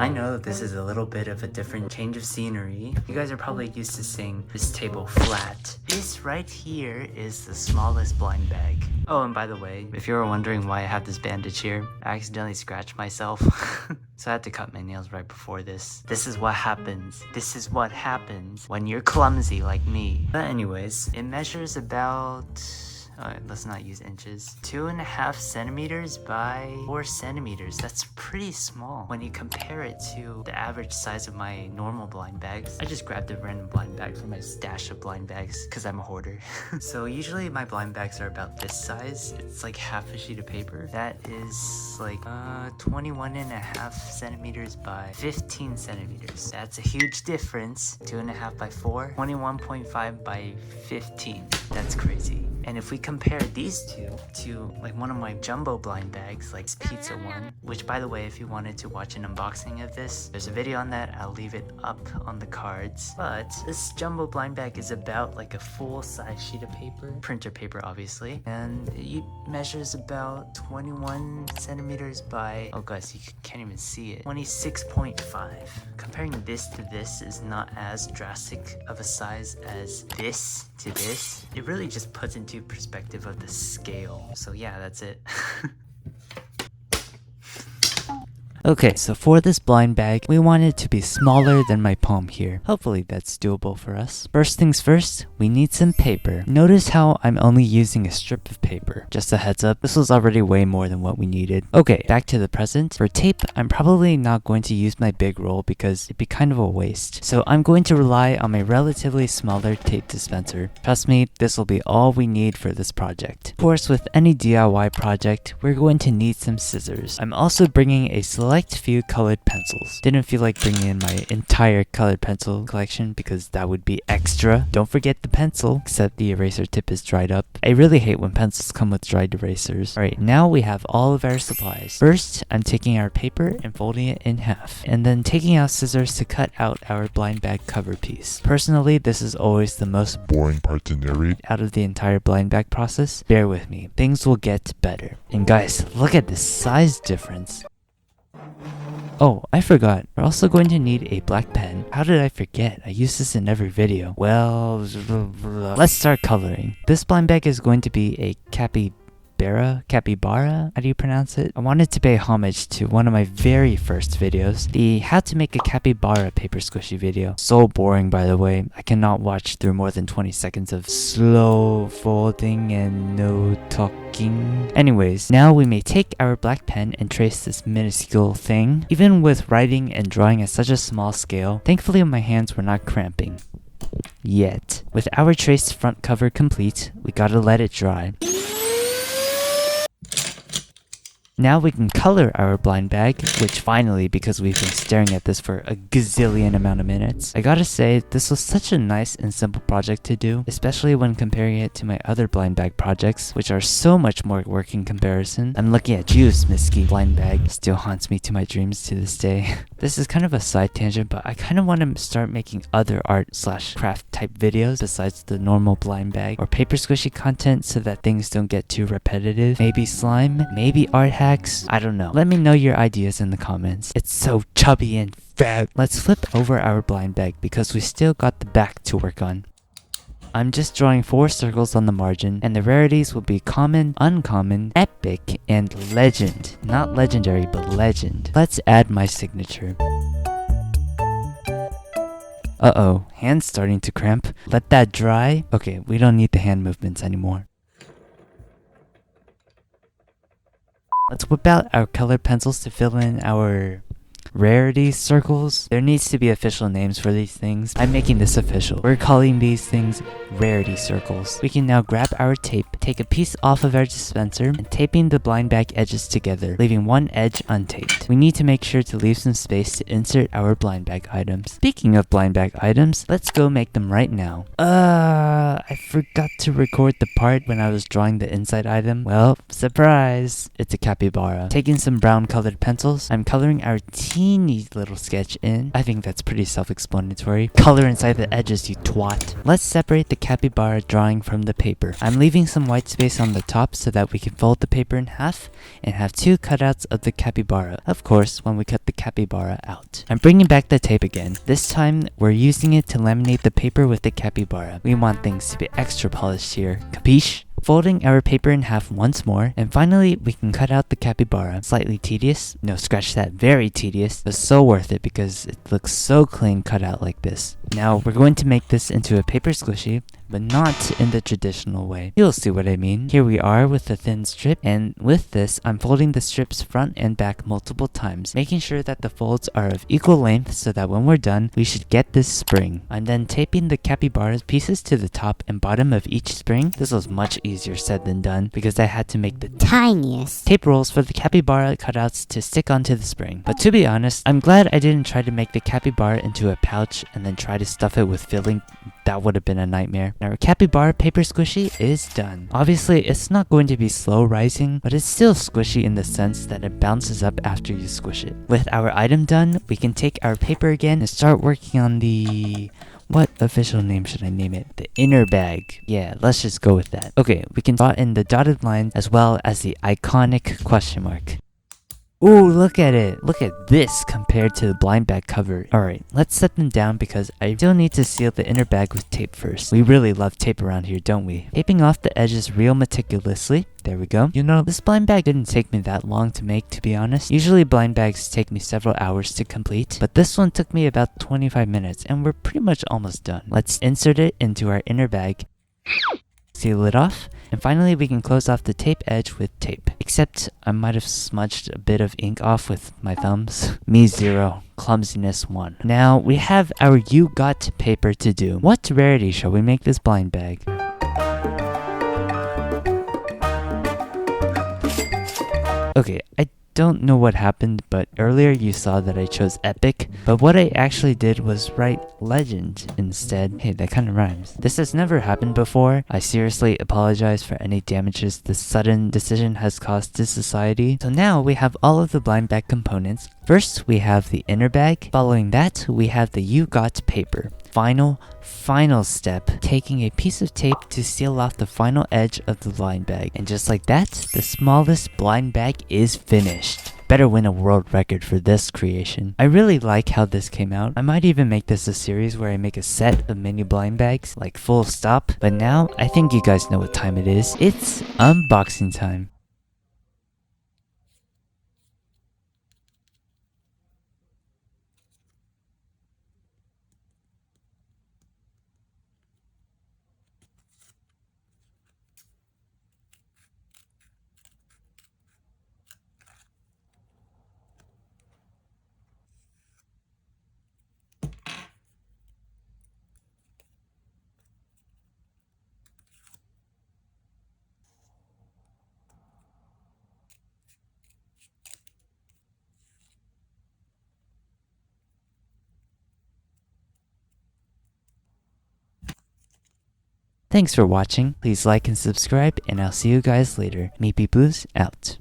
I know this is a little bit of a different change of scenery. You guys are probably used to seeing this table flat. This right here is the smallest blind bag. Oh, and by the way, if you were wondering why I have this bandage here, I accidentally scratched myself. So I had to cut my nails right before this. This is what happens. This is what happens when you're clumsy like me. But anyways, it measures about... Alright, let's not use inches. 2.5 centimeters by 4 centimeters. That's pretty small when you compare it to the average size of my normal blind bags. I just grabbed a random blind bag from my stash of blind bags because I'm a hoarder. So usually my blind bags are about this size. It's like half a sheet of paper. That is like 21.5 centimeters by 15 centimeters. That's a huge difference. 2.5 by 4, 21.5 by 15. That's crazy. And if we compare these two to like one of my jumbo blind bags, like this pizza one, which by the way, if you wanted to watch an unboxing of this, there's a video on that. I'll leave it up on the cards. But this jumbo blind bag is about like a full size sheet of paper, printer paper obviously, and it measures about 21 centimeters by, oh guys, you can't even see it, 26.5. Comparing this to this is not as drastic of a size as this to this. It really just puts into perspective of the scale. So yeah, that's it. Okay, so for this blind bag, we want it to be smaller than my palm here. Hopefully that's doable for us. First things first, we need some paper. Notice how I'm only using a strip of paper. Just a heads up, this was already way more than what we needed. Okay, back to the present. For tape, I'm probably not going to use my big roll because it'd be kind of a waste. So I'm going to rely on my relatively smaller tape dispenser. Trust me, this will be all we need for this project. Of course, with any DIY project, we're going to need some scissors. I'm also bringing a select few colored pencils. Didn't feel like bringing in my entire colored pencil collection because that would be extra. Don't forget the pencil, except the eraser tip is dried up. I really hate when pencils come with dried erasers. Alright, now we have all of our supplies. First, I'm taking our paper and folding it in half, and then taking out scissors to cut out our blind bag cover piece. Personally, this is always the most boring part to narrate out of the entire blind bag process. Bear with me, things will get better. And guys, look at the size difference. Oh, I forgot. We're also going to need a black pen. How did I forget? I use this in every video. Well, let's start coloring. This blind bag is going to be a capybara, how do you pronounce it? I wanted to pay homage to one of my very first videos, the how to make a capybara paper squishy video. So boring, by the way. I cannot watch through more than 20 seconds of slow folding and no talking. Anyways, now we may take our black pen and trace this minuscule thing. Even with writing and drawing at such a small scale, thankfully my hands were not cramping. Yet. With our traced front cover complete, we gotta let it dry. Now we can color our blind bag, which finally, because we've been staring at this for a gazillion amount of minutes. I gotta say, this was such a nice and simple project to do, especially when comparing it to my other blind bag projects, which are so much more work in comparison. I'm looking at you, Smisky. Blind bag still haunts me to my dreams to this day. This is kind of a side tangent, but I kind of want to start making other art/craft type videos besides the normal blind bag or paper squishy content so that things don't get too repetitive. Maybe slime, maybe art hacks. I don't know. Let me know your ideas in the comments. It's so chubby and fat. Let's flip over our blind bag because we still got the back to work on. I'm just drawing 4 circles on the margin, and the rarities will be common, uncommon, epic, and legend. Not legendary, but legend. Let's add my signature. Uh-oh, hand's starting to cramp. Let that dry. Okay, we don't need the hand movements anymore. Let's whip out our colored pencils to fill in our rarity circles. There needs to be official names for these things. I'm making this official. We're calling these things rarity circles. We can now grab our tape, take a piece off of our dispenser, and taping the blind bag edges together, leaving one edge untaped. We need to make sure to leave some space to insert our blind bag items. Speaking of blind bag items, let's go make them right now. I forgot to record the part when I was drawing the inside item. Well, surprise! It's a capybara. Taking some brown colored pencils, I'm coloring our teeny teeny little sketch in. I think that's pretty self-explanatory. Color inside the edges, you twat. Let's separate the capybara drawing from the paper. I'm leaving some white space on the top so that we can fold the paper in half and have 2 cutouts of the capybara. Of course, when we cut the capybara out. I'm bringing back the tape again. This time, we're using it to laminate the paper with the capybara. We want things to be extra polished here. Capiche? Folding our paper in half once more, and finally we can cut out the capybara. Slightly tedious, no scratch that, very tedious, but so worth it because it looks so clean cut out like this. Now we're going to make this into a paper squishy, but not in the traditional way. You'll see what I mean. Here we are with the thin strip, and with this I'm folding the strips front and back multiple times, making sure that the folds are of equal length so that when we're done we should get this spring. I'm then taping the capybara pieces to the top and bottom of each spring. This was much easier said than done because I had to make the tiniest tape rolls for the capybara cutouts to stick onto the spring. But to be honest, I'm glad I didn't try to make the capybara into a pouch and then try to stuff it with filling. That would have been a nightmare. Our capybara paper squishy is done. Obviously, it's not going to be slow rising, but it's still squishy in the sense that it bounces up after you squish it. With our item done, we can take our paper again and start working on the... what official name should I name it? The inner bag. Yeah, let's just go with that. Okay, we can draw in the dotted line as well as the iconic question mark. Ooh, look at it. Look at this compared to the blind bag cover. Alright, let's set them down because I still need to seal the inner bag with tape first. We really love tape around here, don't we? Taping off the edges real meticulously. There we go. You know, this blind bag didn't take me that long to make, to be honest. Usually blind bags take me several hours to complete, but this one took me about 25 minutes and we're pretty much almost done. Let's insert it into our inner bag. Seal it off, and finally we can close off the tape edge with tape. Except I might have smudged a bit of ink off with my thumbs. Me 0, clumsiness 1. Now we have our You Got paper to do. What rarity shall we make this blind bag? Okay, I don't know what happened, but earlier you saw that I chose epic, but what I actually did was write legend instead. Hey, that kind of rhymes. This has never happened before. I seriously apologize for any damages this sudden decision has caused to society. So now we have all of the blind bag components. First, we have the inner bag. Following that, we have the You Got paper. Final step, taking a piece of tape to seal off the final edge of the blind bag. And just like that, the smallest blind bag is finished. Better win a world record for this creation. I really like how this came out. I might even make this a series where I make a set of mini blind bags, like full stop. But now, I think you guys know what time it is. It's unboxing time. Thanks for watching. Please like and subscribe, and I'll see you guys later. Meepyblues out.